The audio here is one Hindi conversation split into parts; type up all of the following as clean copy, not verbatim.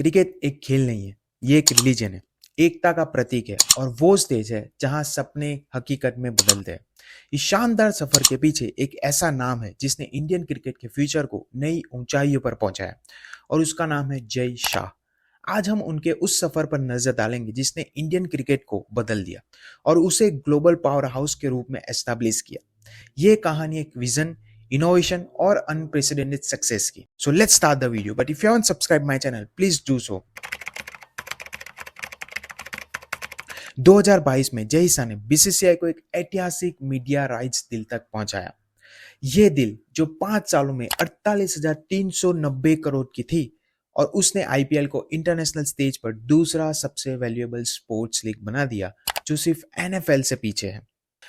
क्रिकेट एक खेल नहीं है, ये एक रिलीजन है, एकता का प्रतीक है और वो स्टेज है जहां सपने हकीकत में बदलते हैं। इस शानदार सफर के पीछे एक ऐसा नाम है जिसने इंडियन क्रिकेट के फ्यूचर को नई ऊंचाइयों पर पहुंचाया और उसका नाम है जय शाह। आज हम उनके उस सफर पर नजर डालेंगे जिसने इंडियन क्रिकेट को बदल दिया और उसे ग्लोबल पावर हाउस के रूप में एस्टैब्लिश किया। ये कहानी एक विजन, innovation और unprecedented success की। So let's start the video. But if you haven't subscribed my channel, please do so. 2022 में जय शाह ने बीसीसीआई को एक ऐतिहासिक मीडिया राइट्स डील तक पहुंचाया। ये डील जो 5 सालों में 48,390 करोड़ की थी और उसने आईपीएल को इंटरनेशनल स्टेज पर दूसरा सबसे वैल्यूएबल स्पोर्ट्स लीग बना दिया जो सिर्फ एनएफएल से पीछे है।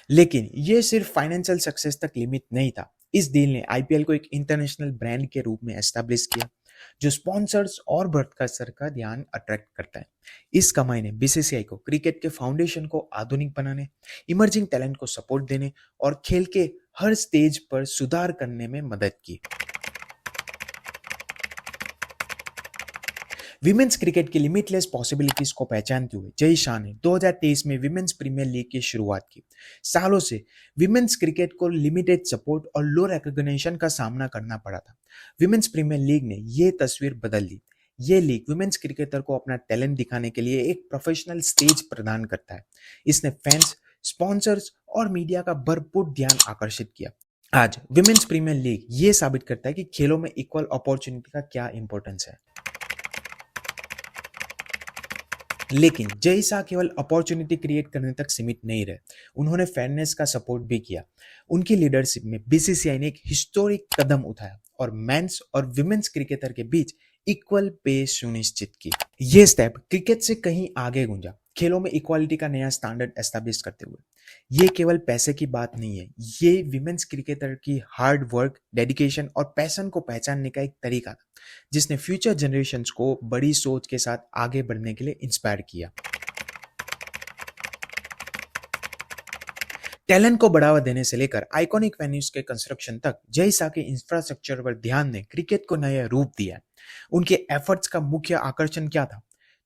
लेकिन ये सिर्फ फाइनेंशियल सक्सेस तक लिमिट नहीं था। इस डील ने आईपीएल को एक इंटरनेशनल ब्रांड के रूप में एस्टैब्लिश किया जो स्पॉन्सर्स और ब्रॉडकास्टर का ध्यान अट्रैक्ट करता है। इस कमाई ने बीसीसीआई को क्रिकेट के फाउंडेशन को आधुनिक बनाने, इमर्जिंग टैलेंट को सपोर्ट देने और खेल के हर स्टेज पर सुधार करने में मदद की। विमेंस क्रिकेट की लिमिटलेस पॉसिबिलिटीज को पहचानते हुए जय शाह ने 2023 में विमेंस प्रीमियर लीग की शुरुआत की। सालों से विमेंस क्रिकेट को लिमिटेड सपोर्ट और लो रिकॉग्निशन का सामना करना पड़ा था। विमेंस प्रीमियर लीग ने यह तस्वीर बदल दी। ये लीग विमेंस क्रिकेटर को अपना टैलेंट दिखाने के लिए एक प्रोफेशनल स्टेज प्रदान करता है। इसने फैंस, स्पॉन्सर्स और मीडिया का भरपूर ध्यान आकर्षित किया। आज विमेंस प्रीमियर लीग ये साबित करता है कि खेलों में इक्वल अपॉर्चुनिटी का क्या इंपॉर्टेंस है। लेकिन जय शाह केवल अपॉर्चुनिटी क्रिएट करने तक सीमित नहीं रहे, उन्होंने फेयरनेस का सपोर्ट भी किया। उनकी लीडरशिप में बीसीसीआई ने एक हिस्टोरिक कदम उठाया और मेंस और विमेंस क्रिकेटर के बीच इक्वल पे सुनिश्चित की। ये स्टेप क्रिकेट से कहीं आगे गुंजा, खेलों में इक्वालिटी का नया स्टैंडर्ड एस्टैब्लिश करते हुए। ये केवल पैसे की बात नहीं है, ये विमेंस क्रिकेटर की हार्ड वर्क, डेडिकेशन और पैशन को पहचानने का एक तरीका था जिसने फ्यूचर जनरेशंस को बड़ी सोच के साथ आगे बढ़ने के लिए इंस्पायर किया। टैलेंट को बढ़ावा देने से लेकर आइकॉनिक वेन्यूज के कंस्ट्रक्शन तक जय शाह के इंफ्रास्ट्रक्चर पर ध्यान ने क्रिकेट को नया रूप दिया। उनके एफर्ट्स का मुख्य आकर्षण क्या था?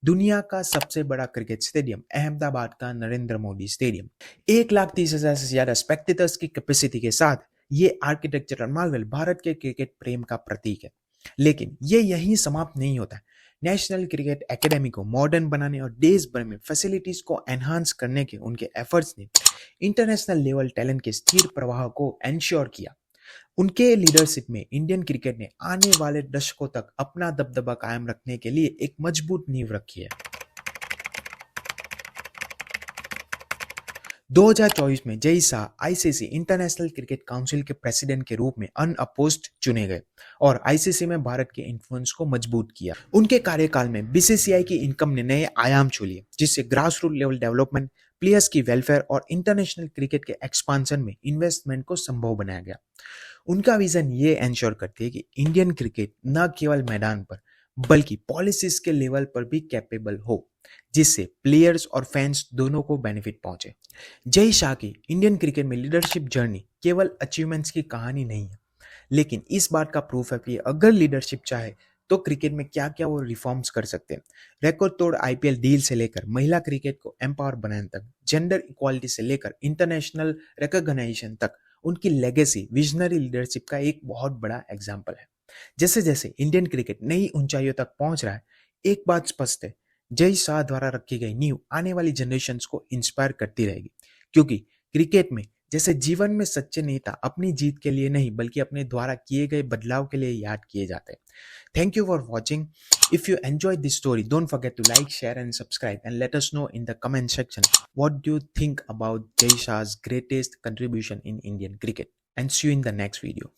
दुनिया का सबसे बड़ा क्रिकेट स्टेडियम, अहमदाबाद का नरेंद्र मोदी स्टेडियम, 1,30,000 से ज्यादा स्पेक्टेटर्स की कैपेसिटी के साथ ये आर्किटेक्चरल मार्वल भारत के क्रिकेट प्रेम का प्रतीक है। लेकिन ये यहीं समाप्त नहीं होता। नेशनल क्रिकेट एकेडमी को मॉडर्न बनाने और देश भर में फैसिलिटीज को एनहांस करने के उनके एफर्ट्स ने इंटरनेशनल लेवल टैलेंट के स्थिर प्रवाह को एंश्योर किया। उनके लीडरशिप में इंडियन क्रिकेट ने आने वाले दशकों तक अपना दबदबा कायम रखने के लिए एक मजबूत नींव रखी है। 2024 में Jay Shah ICC international cricket council के प्रेसिडेंट के रूप में अनअपोज्ड चुने गए और आईसीसी में भारत के इन्फ्लुएंस को मजबूत किया। उनके कार्यकाल में बीसीसीआई की इनकम ने नए आयाम छू लिए, जिससे grass root level development, players की वेलफेयर और इंटरनेशनल क्रिकेट के एक्सपांशन में इन्वेस्टमेंट को संभव बनाया गया। उनका विजन ये एंश्योर करती है कि इंडियन क्रिकेट न केवल मैदान पर बल्कि पॉलिसीज के लेवल पर भी कैपेबल हो, जिससे प्लेयर्स और फैंस दोनों को बेनिफिट पहुंचे। जय शाह की इंडियन क्रिकेट में लीडरशिप जर्नी केवल अचीवमेंट्स की कहानी नहीं है, लेकिन इस बात का प्रूफ है कि अगर लीडरशिप चाहे तो क्रिकेट में क्या क्या वो रिफॉर्म्स कर सकते हैं। रिकॉर्ड तोड़ आईपीएल डील से लेकर महिला क्रिकेट को एम्पावर बनाने तक, जेंडर इक्वालिटी से लेकर इंटरनेशनल रिकॉग्निशन तक, उनकी लेगेसी विजनरी लीडरशिप का एक बहुत बड़ा एग्जाम्पल है। जैसे जैसे इंडियन क्रिकेट नई ऊंचाइयों तक पहुंच रहा है, एक बात स्पष्ट है, जय शाह द्वारा रखी गई नींव आने वाली जनरेशंस को इंस्पायर करती रहेगी, क्योंकि क्रिकेट में जैसे जीवन में सच्चे नेता अपनी जीत के लिए नहीं बल्कि अपने द्वारा किए गए बदलाव के लिए याद किए जाते हैं। Thank you for watching. If you enjoyed this story, don't forget to like, share and subscribe and let us know in the comment section what do you think about Jay Shah's greatest contribution in Indian cricket, and see you in the next video.